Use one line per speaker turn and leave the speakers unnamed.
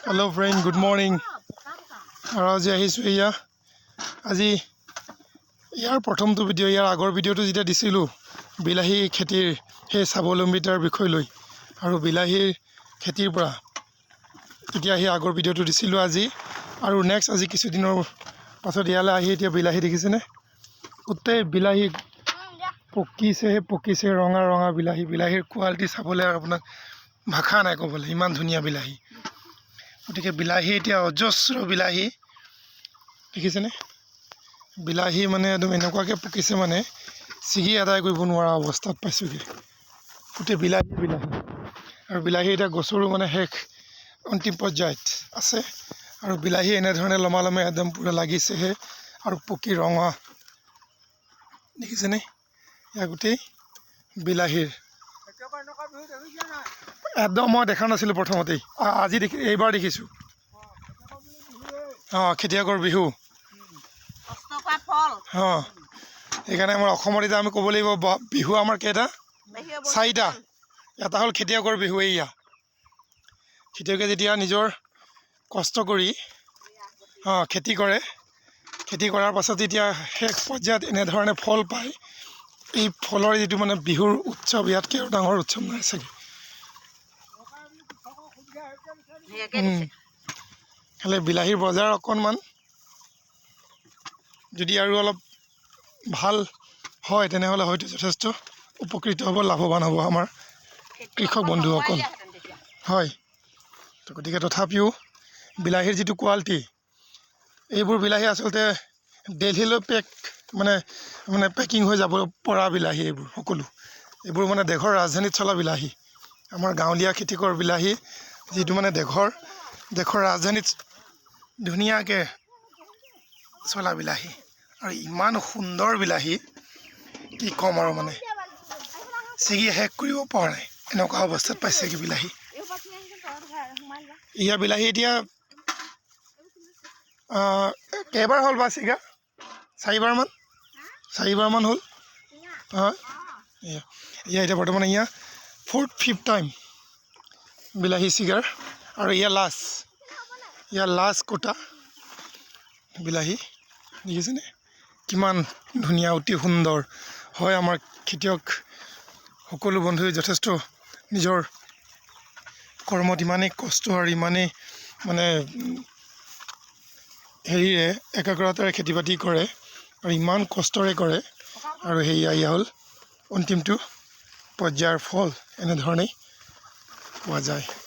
Hello friend, good morning. আৰু আজি আহিছোঁ এয়া আজি ইয়াৰ প্ৰথমটো ভিডিঅ' ইয়াৰ আগৰ ভিডিঅ'টো যেতিয়া দিছিলোঁ বিলাহী খেতিৰ সেই স্বাৱলম্বিতাৰ বিষয় লৈ আৰু বিলাহীৰ খেতিৰ পৰা তেতিয়া সেই আগৰ ভিডিঅ'টো দিছিলোঁ আজি আৰু নেক্সট আজি কিছুদিনৰ পাছত ইয়ালৈ আহি এতিয়া বিলাহী দেখিছেনে গোটেই বিলাহী পকিছে ৰঙা ৰঙা বিলাহীৰ কোৱালিটি চাবলৈ আপোনাক ভাষা নাই ক'বলৈ ইমান ধুনীয়া বিলাহী গতিকে বিলাহী এতিয়া অজস্ৰ বিলাহী দেখিছেনে বিলাহী মানে একদম এনেকুৱাকৈ পকিছে মানে ছিগি আদায় কৰিব নোৱাৰা অৱস্থাত পাইছোঁগৈ গোটেই বিলাহী আৰু বিলাহী এতিয়া গছৰো মানে শেষ অন্তিম পৰ্যায়ত আছে আৰু বিলাহী এনেধৰণে লমালমে একদম পূৰা লাগিছেহে আৰু পকি ৰঙা দেখিছেনে এয়া গোটেই বিলাহীৰ একদম মই দেখা নাছিলোঁ প্ৰথমতেই আজি এইবাৰ দেখিছোঁ খেতিয়কৰ বিহু সেইকাৰণে আমাৰ অসমত এতিয়া আমি ক'ব লাগিব বিহু আমাৰ কেইটা চাৰিটা এটা হ'ল খেতিয়কৰ বিহু এয়া খেতিয়কে যেতিয়া নিজৰ কষ্ট কৰি খেতি কৰে খেতি কৰাৰ পাছত যেতিয়া শেষ পৰ্যায়ত এনেধৰণে ফল পায় এই ফলৰ যিটো মানে বিহুৰ উৎসৱ ইয়াতকৈ আৰু ডাঙৰ উৎসৱ নাই চাগে খালি বিলাহীৰ বজাৰ অকণমান যদি আৰু অলপ ভাল হয় তেনেহ'লে হয়তো যথেষ্ট উপকৃত হ'ব লাভৱান হ'ব আমাৰ কৃষক বন্ধুসকল হয় তো গতিকে তথাপিও বিলাহীৰ যিটো কোৱালিটি এইবোৰ বিলাহী আচলতে দেলহিলৈ মানে পেকিং হৈ যাব পৰা বিলাহী এইবোৰ সকলো এইবোৰ মানে দেশৰ ৰাজধানীত চলা বিলাহী আমাৰ গাঁৱলীয়া খেতিকৰ বিলাহী যিটো মানে দেশৰ ৰাজধানীত ধুনীয়াকৈ চলা বিলাহী আৰু ইমান সুন্দৰ বিলাহী কি ক'ম আৰু মানে ছিগি শেষ কৰিব পৰা নাই এনেকুৱা অৱস্থাত পাইছেগৈ বিলাহী ইয়াৰ বিলাহী এতিয়া কেইবাৰ হ'ল বা ছিগা চাৰিবাৰমান হ'ল এয়া এতিয়া বৰ্তমান এয়া 4th 5th টাইম বিলাহী ছিগাৰ আৰু ইয়াৰ লাষ্ট কোটা বিলাহী দেখিছেনে কিমান ধুনীয়া অতি সুন্দৰ হয় আমাৰ খেতিয়ক সকলো বন্ধুৱে যথেষ্ট নিজৰ কৰ্মত ইমানেই কষ্ট আৰু ইমানেই মানে হেৰিৰে একাগ্ৰতাৰে খেতি বাতি কৰে আৰু ইমান কষ্টৰে কৰে আৰু সেয়া হ'ল অন্তিমটো পৰ্যায়ৰ ফল এনেধৰণেই পোৱা যায়